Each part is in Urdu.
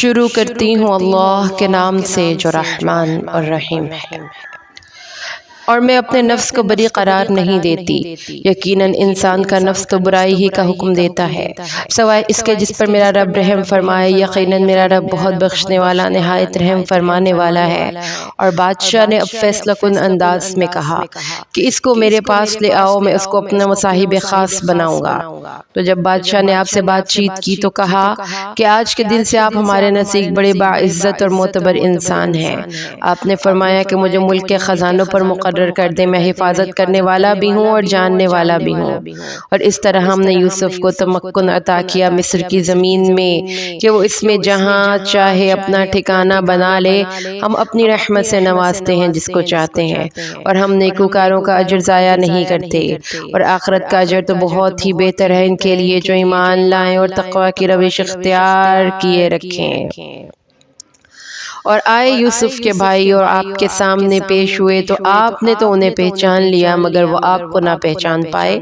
شروع کرتی ہوں اللہ کے نام سے جو رحمان اور رحیم ہے، اور میں اپنے نفس کو بری قرار نہیں دیتی۔ یقیناً انسان کا نفس تو برائی ہی کا حکم دیتا ہے، سوائے اس کے جس پر میرا رب رحم فرمائے۔ یقیناً میرا رب بہت بخشنے والا، نہایت رحم فرمانے والا ہے۔ اور بادشاہ نے اب فیصلہ کن انداز میں کہا کہ اس کو میرے پاس لے آؤ، میں اس کو اپنا مصاحب خاص بناؤں گا۔ تو جب بادشاہ نے آپ سے بات چیت کی تو کہا کہ آج کے دن سے آپ ہمارے نزدیک بڑے باعزت اور معتبر انسان ہیں۔ آپ نے فرمایا کہ مجھے ملک کے خزانوں پر مقرر کر دے، میں حفاظت کرنے والا بھی ہوں اور جاننے والا بھی ہوں۔ اور اس طرح ہم نے یوسف کو تمکن عطا کیا مصر کی زمین میں کہ وہ اس میں جہاں چاہے اپنا ٹھکانہ بنا لے۔ ہم اپنی رحمت سے نوازتے ہیں جس کو چاہتے ہیں، اور ہم نیکوکاروں کا اجر ضائع نہیں کرتے۔ اور آخرت کا اجر تو بہت ہی بہتر ہے ان کے لیے جو ایمان لائیں اور تقوی کی روش اختیار کیے رکھیں۔ اور آئے یوسف کے بھائی اور آپ کے سامنے پیش ہوئے تو آپ نے تو انہیں پہچان لیا، مگر وہ آپ کو نہ پہچان پائے۔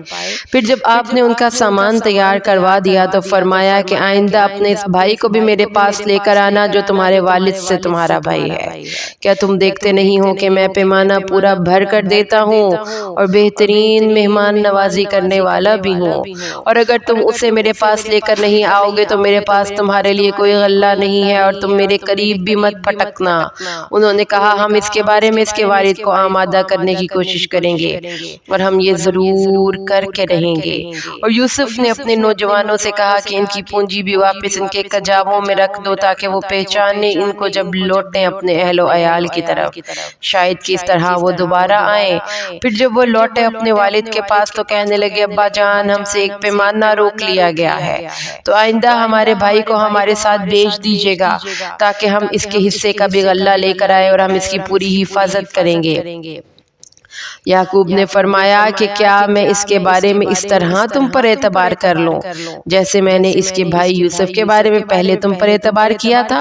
پھر جب آپ نے ان کا سامان تیار کروا دیا تو فرمایا کہ آئندہ اپنے اس بھائی کو بھی میرے پاس لے کر آنا جو تمہارے والد سے تمہارا بھائی ہے۔ کیا تم دیکھتے نہیں ہو کہ میں پیمانہ پورا بھر کر دیتا ہوں اور بہترین مہمان نوازی کرنے والا بھی ہوں؟ اور اگر تم اسے میرے پاس لے کر نہیں آؤ گے تو میرے پاس تمہارے لیے کوئی غلہ نہیں ہے، اور تم میرے قریب بھی مت پٹکنا۔ انہوں نے کہا ہم اس کے بارے میں اس کے والد کو آمادہ کرنے کی کوشش کریں گے، اور ہم یہ ضرور کر کے رہیں گے۔ اور یوسف نے اپنے نوجوانوں سے کہا کہ ان کی پونجی بھی واپس ان کے کجاووں میں رکھ دو تاکہ وہ پہچانے ان کو جب لوٹیں اپنے اہل و عیال کی طرف، شاید کہ اس طرح وہ دوبارہ آئیں۔ پھر جب وہ لوٹے اپنے والد کے پاس تو کہنے لگے ابا جان، ہم سے ایک پیمانہ روک لیا گیا ہے، تو آئندہ ہمارے بھائی کو ہمارے ساتھ بھیج دیجیے گا تاکہ ہم اس کے حصے کا بھی غلہ لے کر آئے اور ہم اس کی پوری حفاظت کریں گے۔ یعقوب نے فرمایا کہ کیا میں اس کے بارے میں اس طرح تم پر اعتبار کر لوں جیسے میں نے اس کے بھائی یوسف کے بارے میں پہلے تم پر اعتبار کیا تھا؟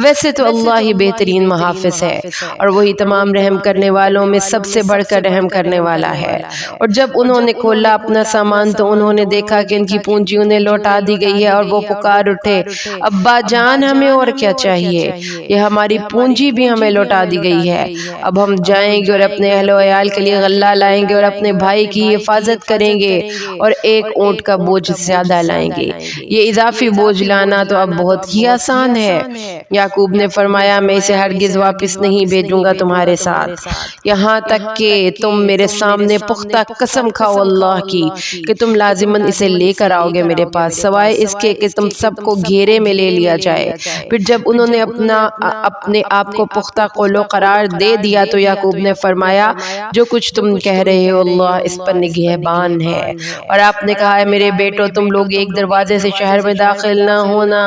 ویسے تو اللہ ہی بہترین محافظ ہے، اور وہی تمام رحم کرنے والوں میں سب سے بڑھ کر رحم کرنے والا ہے۔ اور جب انہوں نے کھولا اپنا سامان تو انہوں نے دیکھا کہ ان کی پونجی انہیں لوٹا دی گئی ہے، اور وہ پکار اٹھے ابا جان ہمیں اور کیا چاہیے، یہ ہماری پونجی بھی ہمیں لوٹا دی گئی ہے۔ اب ہم جائیں گے اور اپنے اہل و عیال کے لیے غلہ لائیں گے اور اپنے بھائی کی حفاظت کریں گے، اور ایک اونٹ کا بوجھ زیادہ لائیں گے۔ یہ اضافی بوجھ لانا تو اب بہت ہی آسان ہے۔ یعقوب نے فرمایا میں اسے ہرگز واپس نہیں بھیجوں گا تمہارے ساتھ، یہاں تک کہ تم میرے سامنے پختہ قسم کھاؤ اللہ کی کہ تم لازماً اسے لے کر آؤ گے میرے پاس، سوائے اس کے کہ تم سب کو گھیرے میں لے لیا جائے۔ پھر جب انہوں نے اپنے آپ کو پختہ قول و قرار دے دیا تو یعقوب نے فرمایا جو کچھ تم کہہ رہے ہو اللہ اس پر نگہبان ہے۔ اور آپ نے کہا ہے میرے بیٹو تم لوگ ایک دروازے سے شہر میں داخل نہ ہونا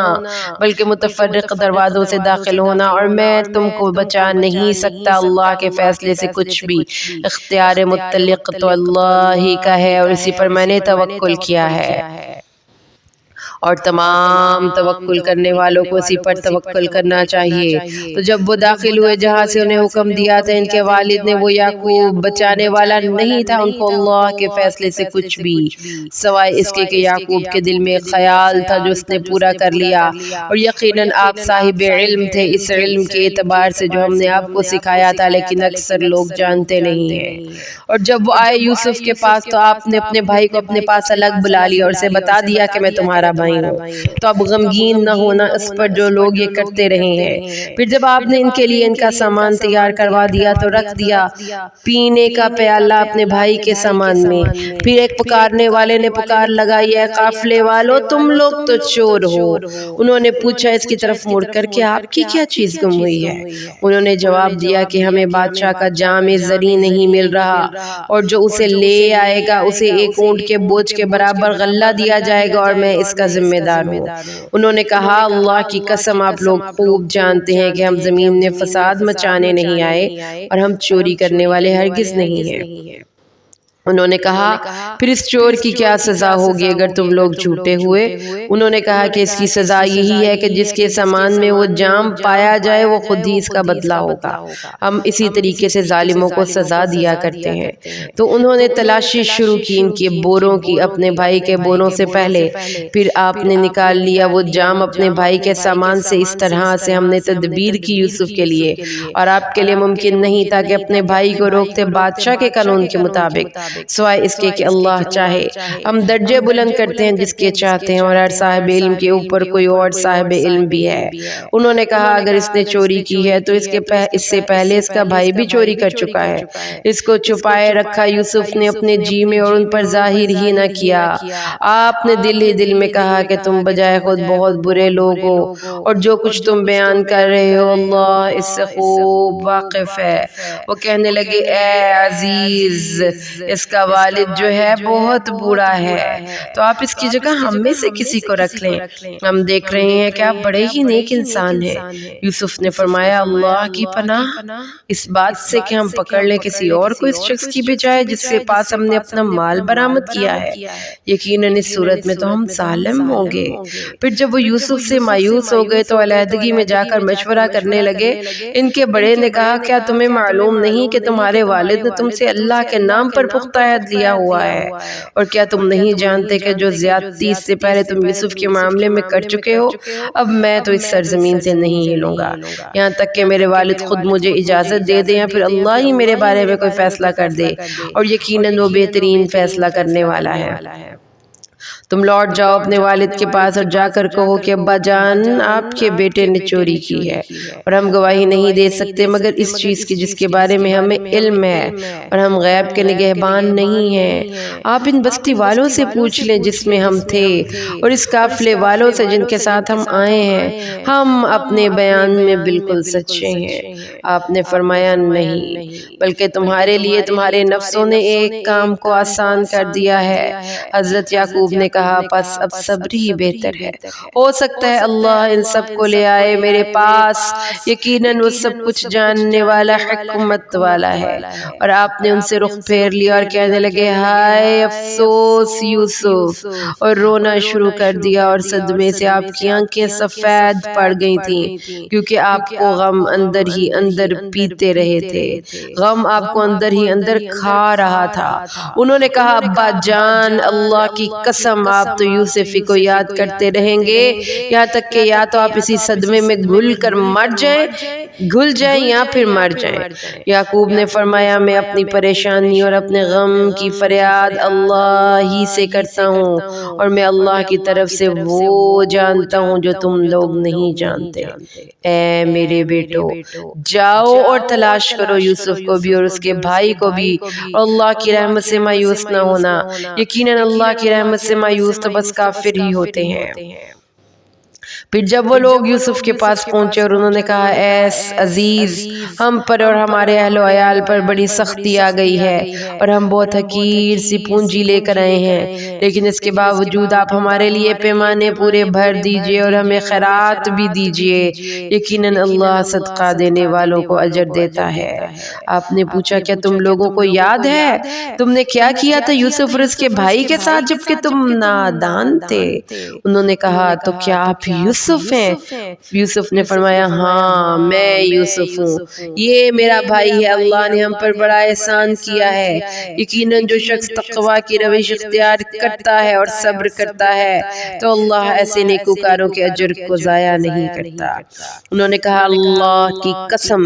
بلکہ متفرق دروازوں سے داخل ہونا، اور میں تم کو بچا نہیں سکتا اللہ کے فیصلے سے کچھ بھی۔ اختیار مطلق تو اللہ ہی کا ہے اور اسی پر میں نے توکل کیا ہے، اور تمام توکل کرنے والوں کو اسی پر توکل کرنا چاہیے۔ تو جب وہ داخل ہوئے جہاں سے انہیں حکم دیا تھا ان کے والد نے، وہ یعقوب بچانے والا نہیں تھا ان کو اللہ کے فیصلے سے کچھ بھی، سوائے اس کے کہ یعقوب کے دل میں ایک خیال تھا جو اس نے پورا کر لیا، اور یقیناً آپ صاحب علم تھے اس علم کے اعتبار سے جو ہم نے آپ کو سکھایا تھا، لیکن اکثر لوگ جانتے نہیں ہیں۔ اور جب وہ آئے یوسف کے پاس تو آپ نے اپنے بھائی کو اپنے پاس الگ بلا لیا اور اسے بتا دیا کہ میں تمہارا بھائی ہوں، تو اب غمگین نہ ہونا اس پر جو لوگ یہ کرتے رہے ہیں۔ پھر جب آپ نے ان کے لیے ان کا سامان تیار کروا دیا تو رکھ دیا پینے کا پیالہ اپنے بھائی کے سامان میں۔ پھر ایک پکارنے والے نے پکار لگائی اے قافلے والو تم لوگ تو چور ہو۔ انہوں نے پوچھا اس کی طرف مڑ کر کہ آپ کی کیا چیز گم ہوئی ہے؟ انہوں نے جواب دیا کہ ہمیں بادشاہ کا جامع زری نہیں مل رہا، اور جو اسے لے آئے گا اسے ایک اونٹ کے بوجھ کے برابر غلہ دیا جائے گا اور میں اس کا ذمہ دار ہوں۔ انہوں نے کہا اللہ کی قسم آپ لوگ خوب جانتے ہیں کہ ہم زمین میں فساد مچانے نہیں آئے اور ہم چوری کرنے والے ہرگز نہیں ہیں۔ انہوں نے کہا پھر اس چور کی کیا سزا ہوگی اگر تم لوگ جھوٹے ہوئے؟ انہوں نے کہا کہ اس کی سزا یہی ہے کہ جس کے سامان میں وہ جام پایا جائے وہ خود ہی اس کا بدلہ ہوگا۔ ہم اسی طریقے سے ظالموں کو سزا دیا کرتے ہیں۔ تو انہوں نے تلاشی شروع کی ان کے بوروں کی اپنے بھائی کے بوروں سے پہلے، پھر آپ نے نکال لیا وہ جام اپنے بھائی کے سامان سے۔ اس طرح سے ہم نے تدبیر کی یوسف کے لیے، اور آپ کے لیے ممکن نہیں تھا کہ اپنے بھائی کو روکتے بادشاہ کے قانون کے مطابق، سوائے اس کے کہ اللہ چاہے۔ ہم درجے بلند کرتے ہیں جس کے چاہتے ہیں، اور ہر صاحب علم کے اوپر کوئی اور صاحب علم بھی ہے۔ انہوں نے کہا اگر اس نے چوری کی ہے تو اس سے پہلے اس کا بھائی بھی چوری کر چکا ہے۔ اس کو چھپائے رکھا یوسف نے اپنے جی میں اور ان پر ظاہر ہی نہ کیا۔ آپ نے دل ہی دل میں کہا کہ تم بجائے خود بہت برے لوگ ہو، اور جو کچھ تم بیان کر رہے ہو اللہ اس سے خوب واقف ہے۔ وہ کہنے لگے اے عزیز، اس کا والد جو ہے بہت بوڑھا ہے، تو آپ اس کی جگہ ہم میں سے کسی کو رکھ لیں۔ ہم دیکھ رہے ہیں کہ آپ بڑے ہی نیک انسان ہیں۔ یوسف نے فرمایا اللہ کی پناہ اس بات سے کہ ہم پکڑ لیں کسی اور کو اس شخص کی بجائے جس کے پاس ہم نے اپنا مال برآمد کیا ہے، یقیناً اس صورت میں تو ہم ظالم ہوں گے۔ پھر جب وہ یوسف سے مایوس ہو گئے تو علیحدگی میں جا کر مشورہ کرنے لگے۔ ان کے بڑے نے کہا کیا تمہیں معلوم نہیں کہ تمہارے والد نے تم سے اللہ کے نام پر پختہ عہد لیا ہوا ہے؟ اور کیا تم نہیں جانتے کہ جو زیادتی اس سے پہلے تم یوسف کے معاملے میں کر چکے ہو، اب میں تو اس سرزمین سے نہیں ہلوں گا یہاں تک کہ میرے والد خود مجھے اجازت دے دیں، یا پھر اللہ ہی میرے بارے میں کوئی فیصلہ کر دے، اور یقیناً وہ بہترین فیصلہ کرنے والا ہے۔ تم لوٹ جاؤ اپنے والد کے پاس اور جا کر کہو کہ ابا جان آپ کے بیٹے نے چوری کی ہے، اور ہم گواہی نہیں دے سکتے مگر اس چیز کی جس کے بارے میں ہمیں علم ہے، اور ہم غیب کے نگہبان نہیں ہیں۔ آپ ان بستی والوں سے پوچھ لیں جس میں ہم تھے، اور اس قافلے والوں سے جن کے ساتھ ہم آئے ہیں، ہم اپنے بیان میں بالکل سچے ہیں۔ آپ نے فرمایا نہیں، بلکہ تمہارے لیے تمہارے نفسوں نے ایک کام کو آسان کر دیا ہے۔ حضرت یعقوب نے کہا پس اب صبر ہی بہتر ہے، ہو سکتا ہے اللہ ان سب کو لے آئے میرے پاس، یقیناً وہ سب کچھ جاننے والا حکمت والا ہے۔ اور آپ نے ان سے رخ پھیر لیا اور کہنے لگے ہائے افسوس یوسف، اور رونا شروع کر دیا، اور صدمے سے آپ کی آنکھیں سفید پڑ گئی تھیں، کیونکہ آپ کو غم اندر ہی اندر پیتے رہے تھے، غم آپ کو اندر ہی اندر کھا رہا تھا۔ انہوں نے کہا ابا جان اللہ کی قسم آپ تو یوسف کو یاد کرتے رہیں گے یہاں تک کہ یا تو آپ اسی صدمے میں گھل جائیں یا پھر مر جائیں۔ یعقوب نے فرمایا میں اپنی پریشانی اور اپنے غم کی فریاد اللہ ہی سے کرتا ہوں، اور میں اللہ کی طرف سے وہ جانتا ہوں جو تم لوگ نہیں جانتے۔ اے میرے بیٹو جاؤ اور تلاش کرو یوسف کو بھی اور اس کے بھائی کو بھی، اور اللہ کی رحمت سے مایوس نہ ہونا، یقیناً اللہ کی رحمت سے مایوس تو بس کافر ہی ہوتے ہیں۔ پھر جب وہ لوگ یوسف کے پاس پہنچے اور انہوں نے کہا اے عزیز، ہم پر اور ہمارے اہل و عیال پر بڑی سختی آ گئی ہے، اور ہم بہت حقیر سی پونجی لے کر آئے ہیں، لیکن اس کے باوجود آپ ہمارے لیے پیمانے پورے بھر دیجئے اور ہمیں خیرات بھی دیجئے، یقیناً اللہ صدقہ دینے والوں کو اجر دیتا ہے۔ آپ نے پوچھا کیا تم لوگوں کو یاد ہے تم نے کیا کیا تھا یوسف اور اس کے بھائی کے ساتھ جبکہ تم نادان تھے؟ انہوں نے کہا تو کیا آپ یوسف ہیں؟ یوسف نے فرمایا ہاں میں یوسف ہوں، یہ میرا بھائی ہے، اللہ نے ہم پر بڑا احسان کیا ہے، یقیناً جو شخص تقویٰ کی روش اختیار کرتا ہے اور صبر کرتا ہے تو اللہ ایسے نیکوکاروں کے اجر کو ضائع نہیں کرتا۔ انہوں نے کہا اللہ کی قسم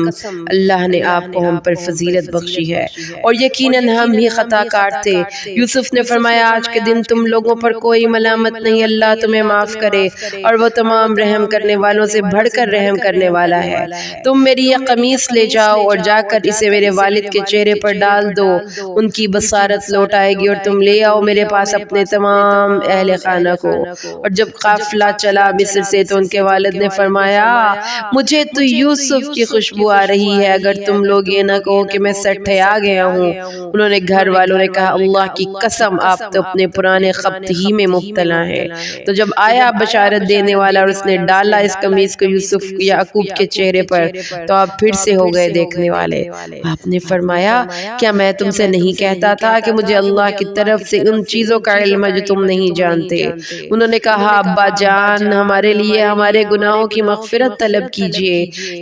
اللہ نے آپ کو ہم پر فضیلت بخشی ہے، اور یقیناً ہم ہی خطا کار تھے۔ یوسف نے فرمایا آج کے دن تم لوگوں پر کوئی ملامت نہیں، اللہ تمہیں معاف کرے، اور وہ تمام رحم کرنے والوں سے بڑھ کر رحم کرنے والا ہے۔ تم میری یہ قمیص لے جاؤ اور جا کر اسے میرے والد کے چہرے پر ڈال دو، ان کی بصارت لوٹ آئے گی، اور تم لے آؤ میرے پاس اپنے تمام اہل خانہ کو۔ اور جب قافلہ چلا مصر سے تو ان کے والد نے فرمایا مجھے تو یوسف کی خوشبو آ رہی ہے، اگر تم لوگ یہ نہ کہو کہ میں سٹھیا گیا ہوں۔ انہوں نے گھر والوں نے کہا اللہ کی قسم آپ تو اپنے پرانے خبط ہی میں مبتلا ہیں۔ تو جب آیا بشارت دینے والا، اور اس نے ڈالا اس قمیص کو یوسف یعقوب کے چہرے پر تو آپ پھر سے ہو گئے دیکھنے والے۔ آپ نے فرمایا کیا میں تم سے نہیں کہتا تھا کہ مجھے اللہ کی طرف سے ان چیزوں کا علم ہے جو تم نہیں جانتے؟ انہوں نے کہا ابا جان ہمارے لیے ہمارے گناہوں کی مغفرت طلب کیجئے،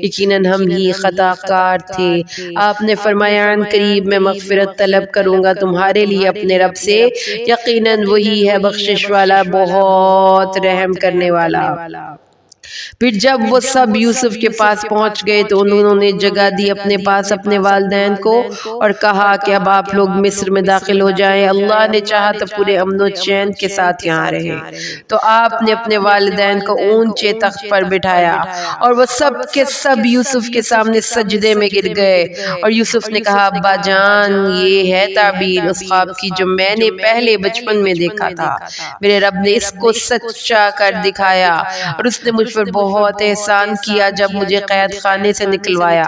یقیناً ہم ہی خطا کار تھے۔ آپ نے فرمایا عن قریب میں مغفرت طلب کروں گا تمہارے لیے اپنے رب سے، یقیناً وہی ہے بخشش والا بہت رحم کرنے والا۔ پھر جب وہ سب یوسف کے پاس پہنچ گئے تو انہوں نے جگہ دی اپنے پاس اپنے والدین کو اور کہا کہ اب آپ لوگ مصر میں داخل ہو جائیں، اللہ نے چاہا تو پورے امن و چین کے ساتھ یہاں رہے۔ تو آپ نے اپنے والدین کو اونچے تخت پر بٹھایا اور وہ سب کے سب یوسف کے سامنے سجدے میں گر گئے، اور یوسف نے کہا ابا جان یہ ہے تعبیر اس خواب کی جو میں نے پہلے بچپن میں دیکھا تھا، میرے رب نے اس کو سچا کر دکھایا اور اس نے مجھ پر بہت احسان کیا جب مجھے قید خانے سے نکلوایا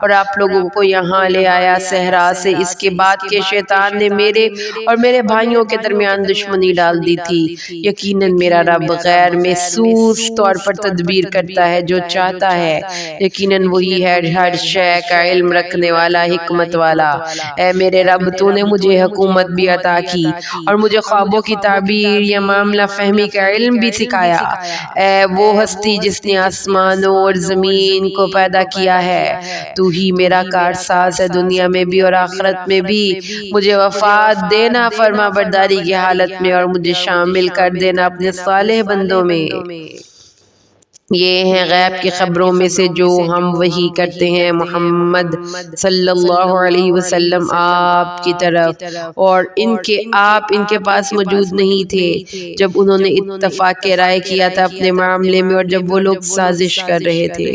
اور آپ لوگوں کو یہاں لے آیا صحرا سے، اس کے بعد کہ شیطان نے میرے اور میرے بھائیوں کے درمیان دشمنی ڈال دی تھی۔ یقیناً میرا رب غیر محسوس طور پر تدبیر کرتا ہے جو چاہتا ہے، یقیناً وہی ہے ہر شے کا علم رکھنے والا حکمت والا۔ اے میرے رب تو نے مجھے حکومت بھی عطا کی اور مجھے خوابوں کی تعبیر یا معاملہ فہمی کا علم بھی سکھایا۔ اے وہ ہستی جس نے آسمانوں اور زمین کو پیدا کیا ہے، تو ہی میرا کارساز ہے دنیا میں بھی اور آخرت میں بھی، مجھے وفات دینا فرما برداری کی حالت میں اور مجھے شامل کر دینا اپنے صالح بندوں میں۔ یہ ہیں غیب کی خبروں میں سے جو ہم وحی کرتے ہیں محمد صلی اللہ علیہ وسلم آپ کی طرف، اور آپ ان کے پاس موجود نہیں تھے جب انہوں نے اتفاق رائے کیا تھا اپنے معاملے میں اور جب وہ لوگ سازش کر رہے تھے،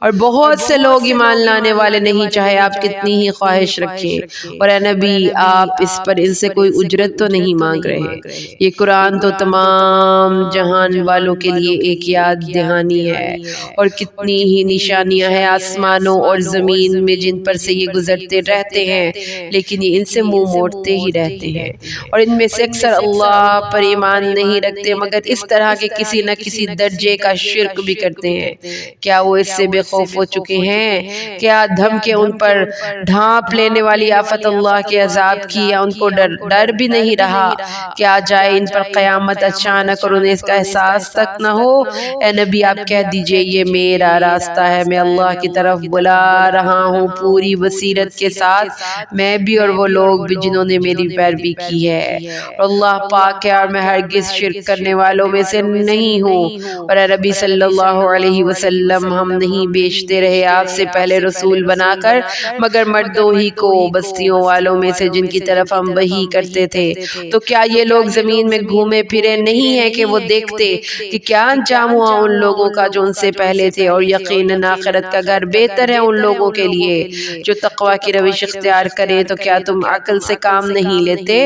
اور بہت سے لوگ ایمان لانے والے نہیں چاہے آپ کتنی ہی خواہش رکھیں، اور اے نبی آپ اس پر ان سے کوئی اجرت تو نہیں مانگ رہے۔ یہ قرآن تو تمام جہان والوں کے لیے ایک یاد دہانی ہے، اور کتنی ہی نشانیاں ہیں آسمانوں اور زمین میں جن پر سے یہ گزرتے رہتے ہیں، لیکن یہ ان سے منہ موڑتے ہی رہتے ہیں، اور ان میں سے اکثر اللہ پر ایمان نہیں رکھتے مگر اس طرح کے کسی نہ کسی درجے کا شرک بھی کرتے ہیں۔ کیا وہ اس سے بے خوف ہو چکے ہیں؟ کیا دھمکے ان پر ڈھانپ لینے والی آفت اللہ کے عذاب کی، یا ان کو ڈر بھی نہیں رہا کیا جائے ان پر قیامت اچانک اور انہیں اس کا احساس تک نہ ہو؟ اے نبی آپ کہہ دیجئے یہ میرا راستہ ہے، میں اللہ کی طرف بلا رہا ہوں پوری بصیرت کے ساتھ، میں بھی اور وہ لوگ بھی جنہوں نے میری پیروی کی ہے، اور اللہ پاک ہے اور میں ہرگز شرک کرنے والوں میں سے نہیں ہوں۔ اور اے نبی صلی اللہ علیہ وسلم ہم نہیں بیچتے رہے آپ سے پہلے رسول بنا کر مگر مردوں ہی کو بستیوں والوں میں سے جن کی طرف ہم وحی کرتے تھے، تو کیا یہ لوگ زمین میں گھومے پھرے نہیں ہیں کہ وہ دیکھتے کہ کیا انجام ہوا ان لوگوں کا جو ان سے پہلے تھے، اور یقیناً آخرت کا گھر بہتر ہے ان لوگوں کے لیے جو تقوی کی روش اختیار کریں۔ تو کیا تم عقل سے کام نہیں لیتے؟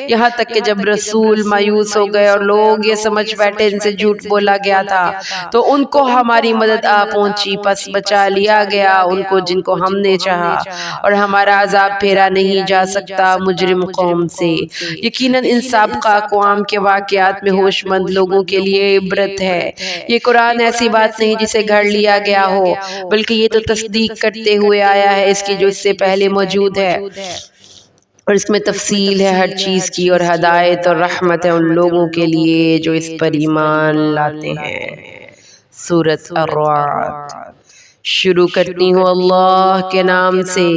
یہاں تک کہ جب رسول مایوس ہو گئے اور لوگ یہ سمجھ بیٹھے ان سے جھوٹ بولا گیا تھا تو ان کو ہماری مدد آ پہنچی، پس بچا لیا گیا ان کو جن کو ہم نے چاہا، اور ہمارا عذاب پھیرا نہیں جا سکتا مجرم قوم سے۔ یقیناً ان سابقہ اقوام کے واقعات میں ہوش مند لوگوں کے لیے عبرت ہے۔ یہ قرآن ایسی بات نہیں جسے گھڑ لیا گیا ہو، بلکہ یہ تو تصدیق کرتے ہوئے آیا ہے اس کی جو اس سے پہلے موجود ہے، اور اس میں تفصیل ہے ہر چیز کی، اور ہدایت اور رحمت ہے ان لوگوں کے لیے جو اس پر ایمان لاتے ہیں۔ سورۃ الرعد۔ شروع کرتی ہوں اللہ کے نام سے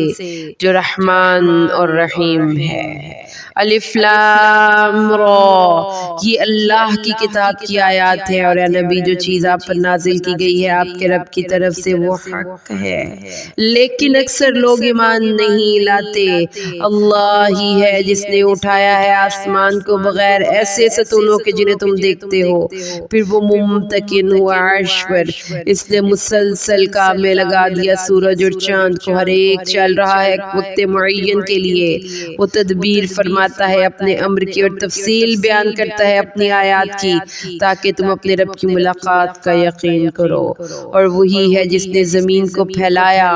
جو رحمان اور رحیم ہے۔ الف لام را، یہ اللہ کی کتاب کی آیات ہے، اور اے نبی جو چیز آپ پر نازل کی گئی ہے آپ کے رب کی طرف سے وہ حق ہے، لیکن اکثر لوگ ایمان نہیں لاتے۔ اللہ ہی ہے جس نے اٹھایا ہے آسمان کو بغیر ایسے ستونوں کے جنہیں تم دیکھتے ہو، پھر وہ ممتکن ہوا عرش پر، اس نے مسلسل کام میں لگا دیا سورج اور چاند کو، ہر ایک چل رہا ہے وقت معین کے لیے۔ وہ تدبیر فرماتا ہے اپنے امر کی اور تفصیل بیان کرتا ہے اپنی آیات کی، تاکہ تم اپنے رب کی ملاقات کا یقین کرو۔ اور وہی ہے جس نے زمین کو پھیلایا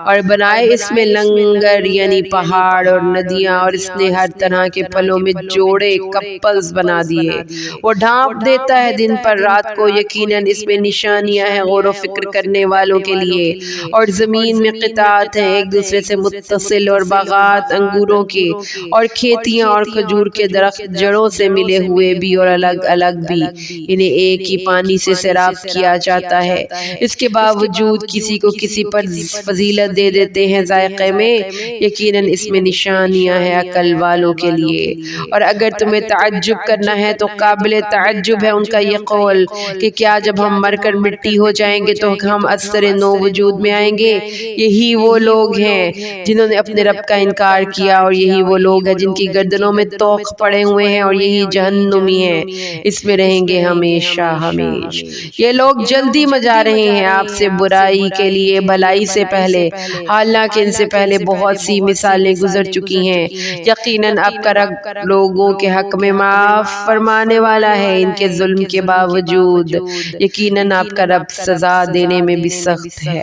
اور بنائے اس میں لنگر یعنی پہاڑ اور ندیاں، اور اس نے ہر طرح کے پھلوں میں جوڑے کپلز بنا دیے۔ وہ ڈھانپ دیتا ہے دن پر رات کو، یقیناً اس میں نشانیاں ہیں غور و فکر کرنے والوں کے لیے۔ اور زمین میں قطعات ہیں ایک دوسرے سے متصل، اور باغات انگوروں کے اور کھیتیاں اور کھجور کے درخت جڑوں سے ملے ہوئے بھی اور الگ الگ بھی، انہیں ایک ہی پانی سے سیراب کیا جاتا ہے۔ اس کے باوجود کسی کو کسی پر فضیلت دے دیتے ہیں ذائقے میں، یقیناً اس میں نشانیاں ہیں عقل والوں کے لیے۔ اور اگر تمہیں تعجب کرنا ہے تو قابل تعجب ہے ان کا یہ قول کہ کیا جب ہم مر کر مٹی ہو جائیں گے تو ہم ازسر نو وجود میں آئیں گے؟ یہی وہ لوگ ہیں جنہوں نے اپنے رب کا انکار کیا، اور یہی وہ لوگ ہیں جن کی گردنوں میں توق پڑے ہوئے ہیں، اور یہی جہنمی ہیں، اس میں رہیں گے ہمیشہ ہمیش۔ یہ لوگ جلدی مچا رہے ہیں آپ سے برائی کے لیے بھلائی سے پہلے، حالانکہ ان سے پہلے بہت سی مثالیں گزر چکی ہیں۔ یقیناً آپ کا رب لوگوں کے حق میں معاف فرمانے والا ہے ان کے ظلم کے باوجود، یقیناً آپ کا رب سزا دینے میں بھی سخت ہے۔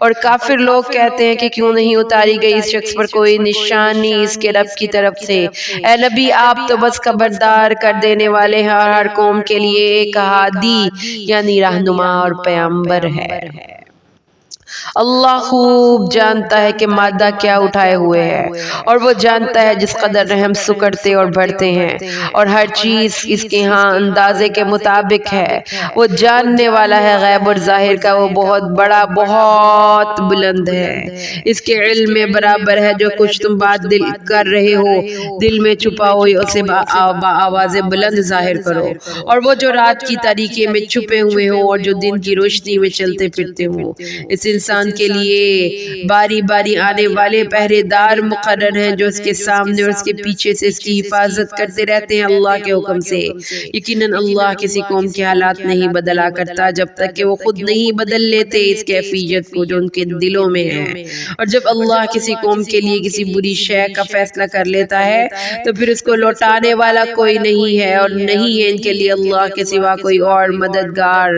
اور کافر لوگ کہتے ہیں کہ کیوں نہیں اتاری گئی اس شخص پر کوئی نشانی اس کے رب کی طرف سے؟ اے نبی آپ تو بس خبردار کر دینے والے ہیں، ہر قوم کے لیے ایک ہادی یعنی رہنما اور پیغمبر ہے۔ اللہ خوب جانتا ہے کہ مادہ کیا اٹھائے ہوئے ہے، اور وہ جانتا ہے جس قدر رحم سکڑتے اور بڑھتے ہیں، اور ہر چیز اس کے ہاں اندازے کے مطابق ہے۔ وہ جاننے والا ہے غیب اور ظاہر کا، وہ بہت بڑا بہت بلند ہے۔ اس کے علم میں برابر ہے جو کچھ تم بات دل کر رہے ہو، دل میں چھپاؤ یا اسے آواز بلند ظاہر کرو۔ اور وہ جو رات کی تاریکی میں چھپے ہوئے ہوں اور جو دن کی روشنی میں چلتے پھرتے ہوں، اس انسان کے لیے باری باری آنے والے پہرے دار مقرر ہیں جو اس کے سامنے اور اس کے پیچھے سے اس کی حفاظت کرتے رہتے ہیں اللہ کے حکم سے۔ یقیناً اللہ کسی قوم کے حالات نہیں بدلا کرتا جب تک کہ وہ خود نہیں بدل لیتے اس کیفیت کو جو ان کے دلوں میں ہے۔ اور جب اللہ کسی قوم کے لیے کسی بری شے کا فیصلہ کر لیتا ہے تو پھر اس کو لوٹانے والا کوئی نہیں ہے، اور نہیں ہے ان کے لیے اللہ کے سوا کوئی اور مددگار۔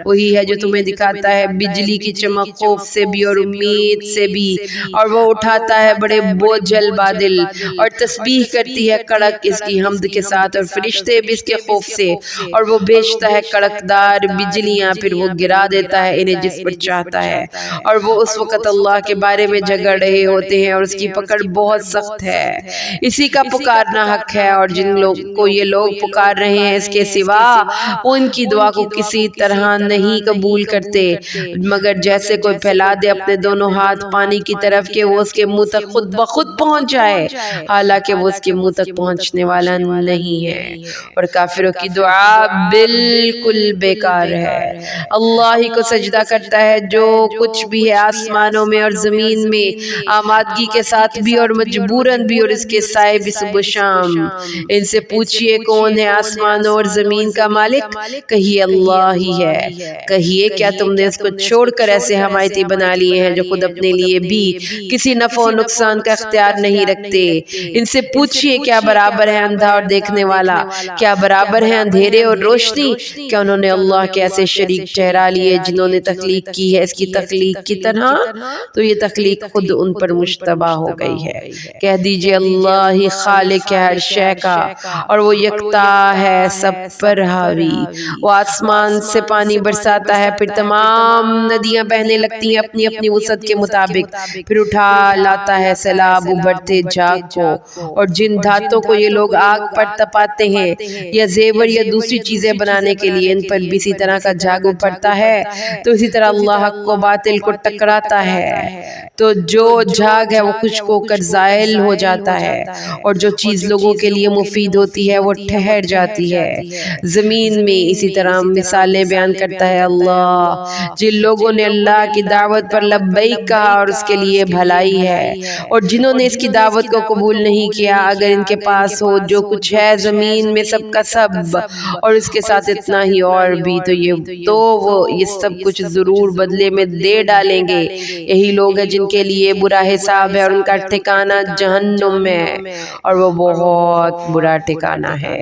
وہی ہے جو تمہیں دکھاتا ہے بجلی کی چمک خوف سے بھی اور امید سے بھی، اور وہ اٹھاتا ہے بڑے بوجھل بادل، اور تسبیح کرتی ہے کڑک اس کی حمد کے ساتھ، اور فرشتے بھی اس کے خوف سے، اور وہ بھیجتا ہے کڑکدار بجلیاں، پھر وہ گرا دیتا ہے انہیں جس پر چاہتا ہے۔ اور وہ اس وقت اللہ کے بارے میں جھگڑ رہے ہوتے ہیں اور اس کی پکڑ بہت سخت ہے۔ اسی کا پکارنا حق ہے، اور جن لوگوں کو یہ لوگ پکار رہے ہیں اس کے سوا، وہ ان کی دعا کو کسی طرح نہیں قبول کرتے مگر جیسے کوئی پھیلا دے اپنے دونوں ہاتھ پانی کی طرف کہ وہ اس کے منہ تک خود بخود پہنچ جائے، حالانکہ وہ اس کے منہ تک پہنچنے والا نہیں ہے۔ اور کافروں کی دعا بالکل بیکار ہے۔ اللہ ہی کو سجدہ کرتا ہے جو کچھ بھی ہے آسمانوں میں اور زمین میں، آمادگی کے ساتھ بھی اور مجبوراً بھی، اور اس کے سائے بھی صبح و شام۔ ان سے پوچھئے کون ہے آسمانوں اور زمین کا مالک؟ کہیے اللہ ہی ہے۔ کہیے کیا تم نے اس کو چھوڑ کر ایسے حمایتی بنا لیے ہیں جو خود اپنے لیے بھی کسی نفع و نقصان کا اختیار نہیں رکھتے؟ ان سے پوچھئے کیا برابر ہے اندھا اور دیکھنے والا؟ کیا برابر ہے اندھیرے اور روشنی؟ کیا انہوں نے اللہ کے ایسے شریک ٹھہرا لیے جنہوں نے تخلیق کی ہے اس کی تخلیق کی طرح؟ تو یہ تخلیق خود ان پر مشتبہ ہو گئی ہے۔ کہہ دیجئے اللہ ہی خالق ہے ہر شے کا، اور وہ یکتا ہے سب پر حاوی۔ وہ آسمان سے پانی برساتا ہے، پھر تمام ندیاں بہنے لگتی ہیں اپنی اپنی وسعت کے مطابق، پھر اٹھا لاتا ہے سیلاب ابھرتے جاگ کو۔ اور جن دھاتوں کو یہ لوگ آگ پر تپاتے ہیں یا زیور یا دوسری چیزیں بنانے کے لیے، ان پر بھی اسی طرح کا جاگ ابھرتا ہے، تو اسی طرح اللہ حق کو باطل کو ٹکراتا ہے، تو جو جھاگ ہے وہ خشک ہو کر زائل ہو جاتا ہے، اور جو چیز لوگوں کے لیے مفید ہوتی ہے وہ ٹھہر جاتی ہے۔ زمین میں اسی طرح مثالیں بیان کرتا ہے اللہ۔ جن لوگوں نے اللہ کی دعوت پر لبیک کہا اور اس کے لیے بھلائی ہے، اور جنہوں نے اس کی دعوت کو قبول نہیں کیا، اگر ان کے پاس ہو جو کچھ ہے زمین میں سب کا سب اور اس کے ساتھ اتنا ہی اور بھی، تو وہ یہ سب کچھ ضرور بدلے میں دے ڈالیں گے۔ یہی لوگ ہیں جن کے لیے برا حساب ہے اور ان کا ٹھکانہ جہنم میں ہے، اور وہ بہت برا ٹھکانہ ہے۔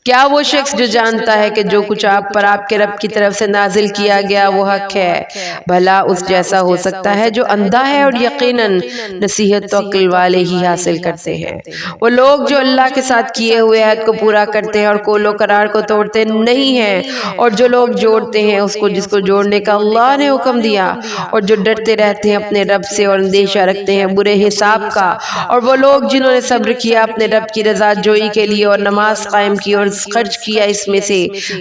کیا وہ شخص جو جانتا ہے کہ جو کچھ آپ پر آپ کے رب کی طرف سے نازل کیا گیا وہ حق ہے، بھلا اس جیسا ہو سکتا ہے جو اندھا ہے؟ اور یقیناً نصیحت تو عقل والے ہی حاصل کرتے ہیں۔ وہ لوگ جو اللہ کے ساتھ کیے ہوئے عہد کو پورا کرتے ہیں اور قول و قرار کو توڑتے نہیں ہیں، اور جو لوگ جوڑتے ہیں اس کو جس کو جوڑنے کا اللہ نے حکم دیا، اور جو ڈرتے رہتے ہیں اپنے رب سے اور اندیشہ رکھتے ہیں برے حساب کا، اور وہ لوگ جنہوں نے صبر کیا اپنے رب کی رضا جوئی کے لیے اور نماز قائم کی اور خرچ کیا اس میں سے